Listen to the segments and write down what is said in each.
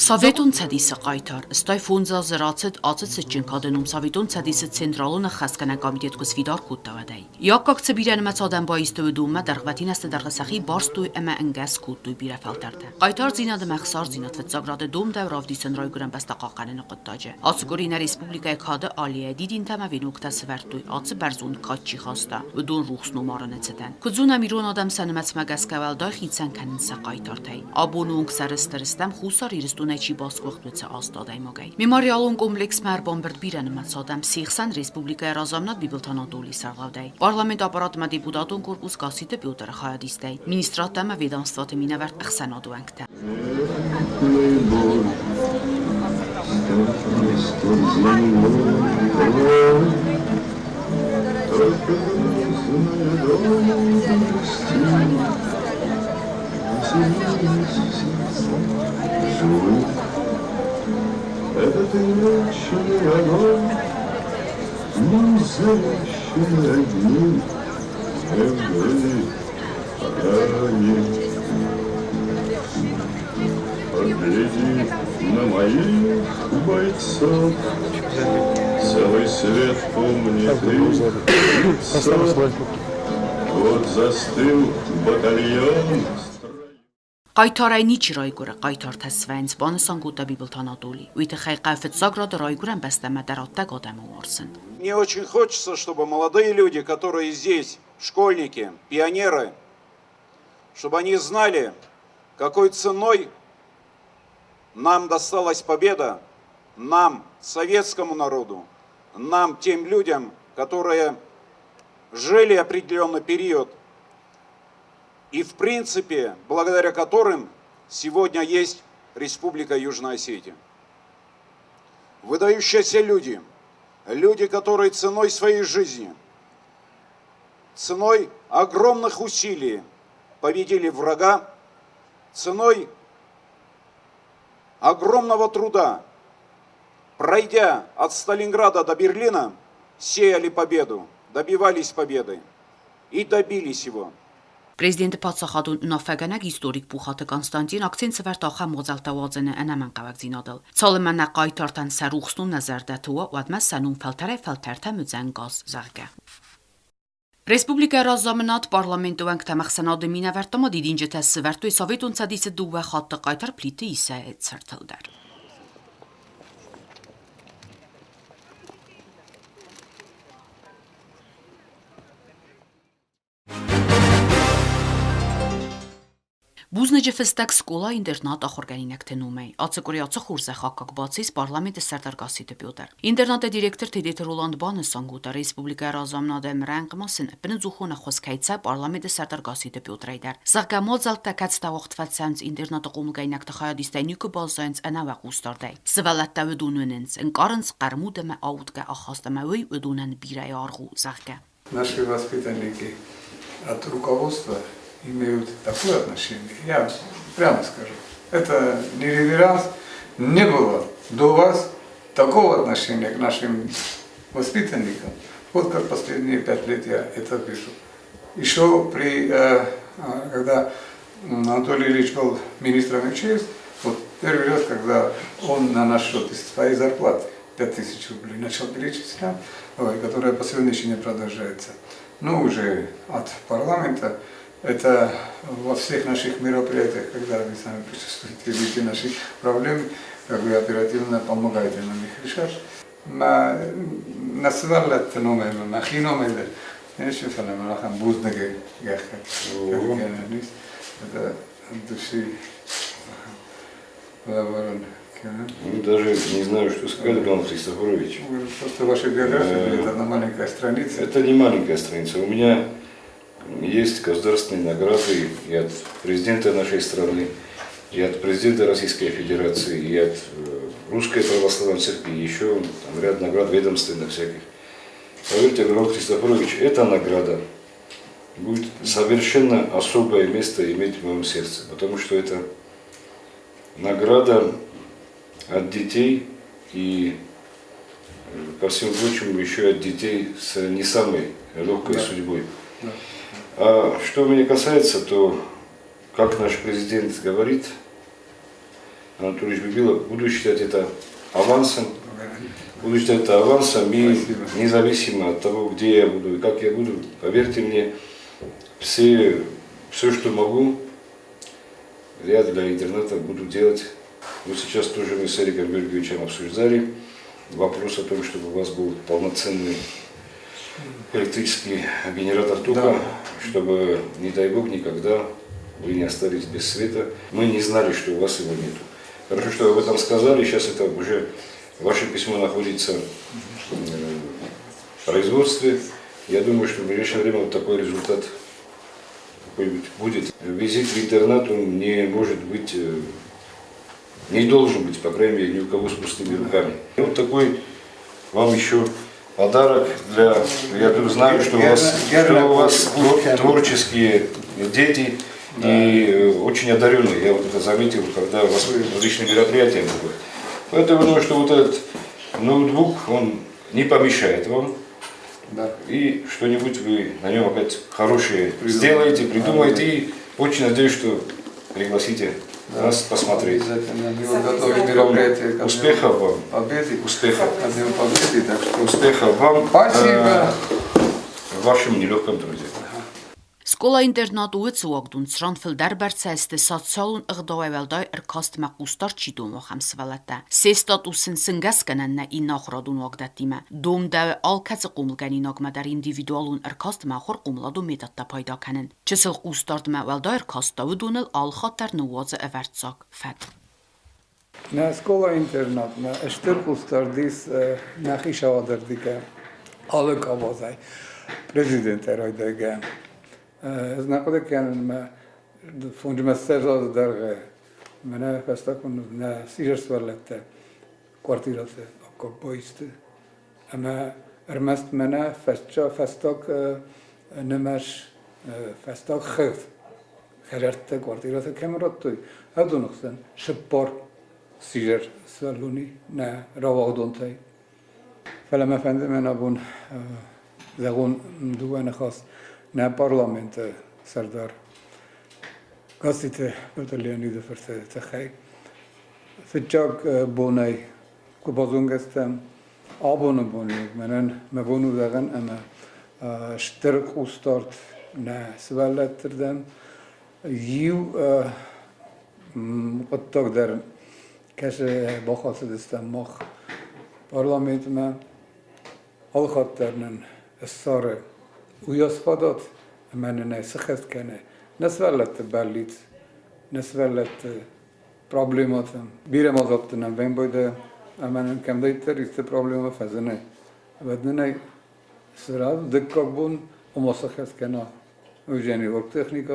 Սավետուն ցեդիսը կայտար, ստայ ֆունզա զրացետ ածեցը ջնկադնում սավետուն ցեդիսը ցենտրալունը խասկանա կոմիտետ կսվիդար կուտտավադայ։ Յակակցը բիրան մացադան բայստը դումա դարղվատինաստը դարղասախի բարստույ էմա ընգաս կուտտույ բիրաֆալտարդը։ Կայտար զինադը մախսար զինատվեց ծագրադը դում դավրավդիսն ռոյգրան բաստակաղանեն կտտաջը։ Ածգորինա ռեսպուբլիկայ քադը ալիե դիդին թամավին ուկտասվերտույ ածը բերզուն քաչի խաստա ուդուն ռուխսնու մարանեցդան։ Կուզունա միրոն adam սանմած մագասկավալ դայ խիցան կանին սակայտարթայ։ Աբոնունք սարստրստամ խուսար իրստունեչի բասկողտուցը աստադայ մոգայ։ Մեմորիալուն կոմպլեքս մար բոմբերտ բիրան մացադամ սիխսան ռեսպուբլիկայ ռազամնատ բիբլթանատոլի սարղավդայ։ Պարլամենտ ապարատմա դեպուտատուն կորպուս կասիտը պյոտր խայադիստայ։ Մինիստրատամա ведомството минаварт ахсанодуангта։ Это ты вечный огонь, независимый огни, были ранее. Погляди на моих бойцов, целый свет помнит их. Вот застыл батальон. Կայթարայնի ճիրայգուրը կայթարթ հսվայնց բանսան գուտա բիբլթանատոլի, ուիթը խայկայֆետ սագրադը ռայգուրան բաստամադարատտակ օդամը որսն։ Мне очень хочется, чтобы молодые люди, которые здесь, школьники, пионеры, чтобы они знали, какой ценой нам досталась победа, нам, советскому народу, нам, тем людям, которые жили определенный период, и в принципе, благодаря которым сегодня есть Республика Южная Осетия. Выдающиеся люди, люди, которые ценой своей жизни, ценой огромных усилий победили врага, ценой огромного труда, пройдя от Сталинграда до Берлина, сеяли победу, добивались победы и добились его. Президент Пацախադուն նավագանակ իստորիկ բուխատը Կոնստանտին ակցին սվերտախա մոզալտավազենը անաման կավակզինադել։ Ցալմանը կայտարտան սարուխսնու նազարդաթուա ու սանուն ֆալտարե մուզանգոս զարգա։ Ռեսպուբլիկա ռազամնատ պարլամենտու անկտամախսանադը մինավարտամա դիդինջը սվերտույ սովետուն ցադիսը դուվա խատը կայտար պլիտը իսա է ցրտլդար։ Բուզնեջը ֆստակ սկոլա ինտերնատ ախորգանինակ թնում է։ Ացկորիացը խուրզախ ակակբացից պարլամենտը սարտարկասի դեպյոտար։ Ինտերնատը դիրեկտոր Թեդետ Ռոլանդ բանը սանգուտա ռեսպուբլիկա ռազամնադեմ ռանգմասն պնձուխոնը խոսքայցա պարլամենտը սարտարկասի դեպյոտրայդար։ Զարգամոզալ տակած տաղողտվածանց ինտերնատը կոմուլգայինակ տխայադիստայնիկը բազայնց անավակ ուստարդայ։ Սվալատտավը դունունենց ընկարնց կարմուդը աուտկա ախաստամավի ուդունան բիրայ արղու զարգա։ Наши воспитанники от руководства имеют такое отношение, я прямо скажу, это не реверанс, не было до вас такого отношения к нашим воспитанникам, вот как последние 5 лет я это вижу. Еще когда Анатолий Ильич был министром МЧС, вот первый раз, когда он на наш счет из своей зарплаты 5000 рублей начал перечислять, которая по сегодняшний день продолжается, но уже от парламента. Это во всех наших мероприятиях, когда вы сами присутствуете, видите наши проблемы, как вы оперативно помогаете нам их решать. Насвалят номер, нахи номер, я еще фанам, нахам бузнеге, как это души, лаварон. Даже не знаю, что сказать, Иван Христофорович. Просто ваша биография, это одна маленькая страница. Это не маленькая страница. У меня есть государственные награды и от президента нашей страны, и от президента Российской Федерации, и от Русской Православной Церкви, и еще там, ряд наград ведомственных всяких. Поверьте, Иван Христофорович, эта награда будет совершенно особое место иметь в моем сердце, потому что это награда от детей и, ко всему прочему, еще от детей с не самой легкой судьбой. А что меня касается, то, как наш президент говорит, Анатольевич Бибилов, буду считать это авансом. Буду считать это авансом, и независимо от того, где я буду и как я буду, поверьте мне, все, что могу, я для интернета буду делать. Вот сейчас тоже мы с Эриком Георгиевичем обсуждали вопрос о том, чтобы у вас был полноценный электрический генератор тока, чтобы, не дай бог, никогда вы не остались без света. Мы не знали, что у вас его нету. Хорошо, что вы об этом сказали, сейчас это уже ваше письмо находится в производстве. Я думаю, что в ближайшее время вот такой результат какой-нибудь будет. Визит в интернат, он не может быть, не должен быть, по крайней мере, ни у кого с пустыми руками. И вот такой вам еще подарок для... Я знаю, что у вас творческие дети и очень одаренные. Я вот это заметил, когда у вас различные мероприятия были. Поэтому я думаю, что вот этот ноутбук, он не помешает вам. Да. И что-нибудь вы на нем опять хорошее сделаете, придумаете. И очень надеюсь, что пригласите нас посмотреть. Успехов вам. Успехов. Успехов вам в вашем нелегком труде. Skola internatúid suagdún Sranfil Derberceste Satsálun Igdaweldai Erkastma Kustar Chidum Hamsvalata. Sestatusın Singaskenen in Nachradun Wagdatime. Domda Alkatz Qumlgani Nagmadar individualun Erkastma Khor Qumladu Metatta payda kanen. Çesil Qustardma Welda Erkastavudunel Alkhatar Nuwaze Evertsak Fat. Na skola internat, na Estörkustardis nachisavaderdike alık avazay. Prezident eraydege. Знаходя ме фунджме сержа дърге, мене фестакон на сижерствалете квартирате, ако боисте. Ама ермест мене фестак немеш фестак хев. Херерте квартирате кемроттой. Адунахсен шеппар сижер свалуни на равагдонтай. Фелем efendi men abun zagun duane khas na parlament Serdar Gazete Battalioni de Forze Tachai Fitjak Bonai Kubazungestem Abone Bonai menen me wonu dagen ama sterk ustart na Svelletterdem Jiu qattak der kase bakhasedestem mach parlament me alkhatternen الصار ويصفدت أماننا سخت كان نسولت باليت نسولت problematım bir mazaptına ben böyle amanın kemdeytler işte problema fazene بدنا سراب دقق بون ومسخت كنا وجاني ورك تكنيكا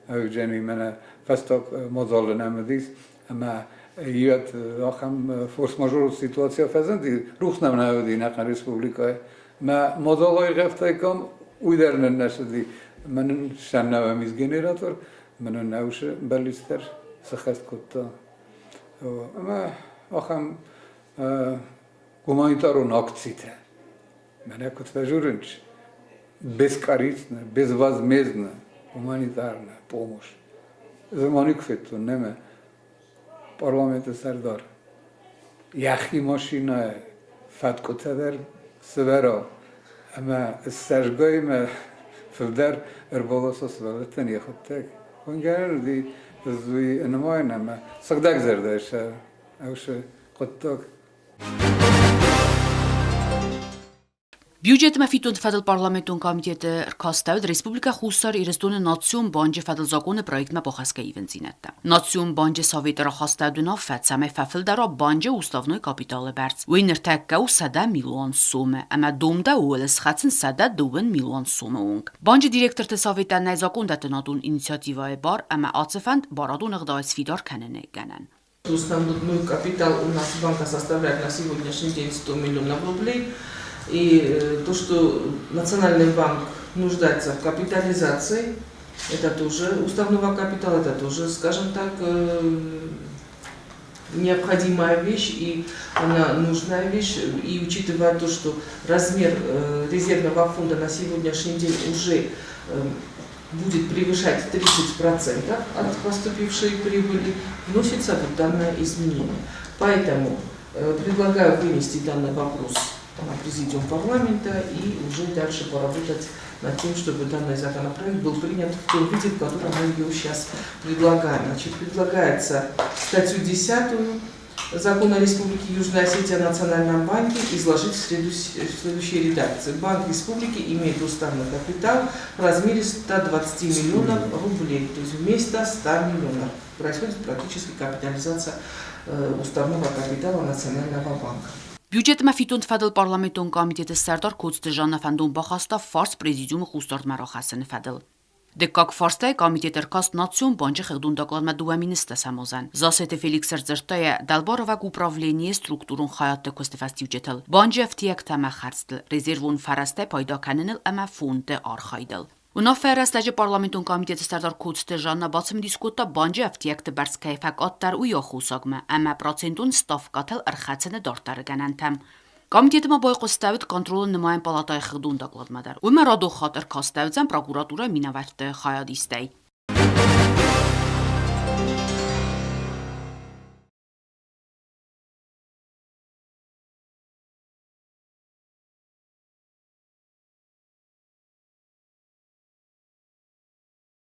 وجاني منا فستق مازال نمديس اما يات اخم فورس ماجور سيتواسيا فازندي روخنا نودي نقن ريسبوبليكا ما مازال غفتايكم ويدرن الناس دي من شنا وميز جنراتور من ناوش باليستر سخت كوتا اما اخم гуманитарун акциите. Мене кот вежуренч безкарисна, безвозмездна гуманитарна помощь. Заманик фету неме парламент Сардар. Яхи машина фаткотадер сверо. Ама сажгой ме филдер эрболосос велетен яхоттек. Онгер ди зуи энмайна ма сагдак зердеш ауше qottок. Բյուջետը ֆիտոն ֆեդել պարլամենտուն կոմիտետը ռկաստավդ ռեսպուբլիկա խուսար իրստոնը նացիոն բանջը ֆեդել զակոնը պրոյեկտը բոխասկա իվենցինետը նացիոն բանջը սովետը ռխաստավդունով ֆեցամե ֆեֆելդարո բանջը ուստավնոյ կապիտալը բերց ուիներտեկկա ու սադա միլիոն սոմը ամա դոմդա ուելս խացն սադա դուվն միլիոն սոմը ունք բանջը դիրեկտորը սովետան նայզակոն դատնատուն ինիցիատիվա է բար ամա ացեֆանդ բարադուն ըղդայց фидор канене ганан Уставной капитал у нас банка составляет на сегодняшний день 100 миллионов рублей. И то, что Национальный банк нуждается в капитализации, это тоже уставного капитала, это тоже, скажем так, необходимая вещь и она нужная вещь. И учитывая то, что размер резервного фонда на сегодняшний день уже будет превышать 30% от поступившей прибыли, вносится вот данное изменение. Поэтому предлагаю вынести данный вопрос на президиум парламента и уже дальше поработать над тем, чтобы данный законопроект был принят в том виде, в котором мы его сейчас предлагаем. Значит, предлагается статью 10 Закона Республики Южная Осетия о Национальном банке изложить в следующей редакции. Банк Республики имеет уставной капитал в размере 120 миллионов рублей, то есть вместо 100 миллионов. Происходит практически капитализация уставного капитала Национального банка. Բյուջետը մֆիտուն ֆադել պարլամենտոն կոմիտետը Սարդար Քոց դժանը ֆանդուն բախաստա ֆարս պրեզիդիումը խուստորդ մարոխասն ֆադել Դեկակ ֆարստայ կոմիտետեր կաստ նացիոն բանջի խղդուն դոկլад մադուամինստը самозан. Засете Феликс Зертая Далборовак управление структурун хаятты костефасти бюджетл. Банджи ФТИК тама харстл. Резервун фарастай пайда каненил ама фонды архайдл. Уна ферастажи парламентун комитети Сардар Քոց դժանը բացում դիսկուտա բանջի ФТИК դբարսկայֆակ ատտար ու յոխուսագմը. Ама процентուն ստավկաթել արխացնը դորտարը գանանտամ. Կոմիտետը բոյկոստավիտ կոնտրոլը նմային պալատայ խղդուն դոկլad մադար. Ու մերադոխ խատր կաստավիցան պրոկուրատուրա մինավարտը խայադիստայ.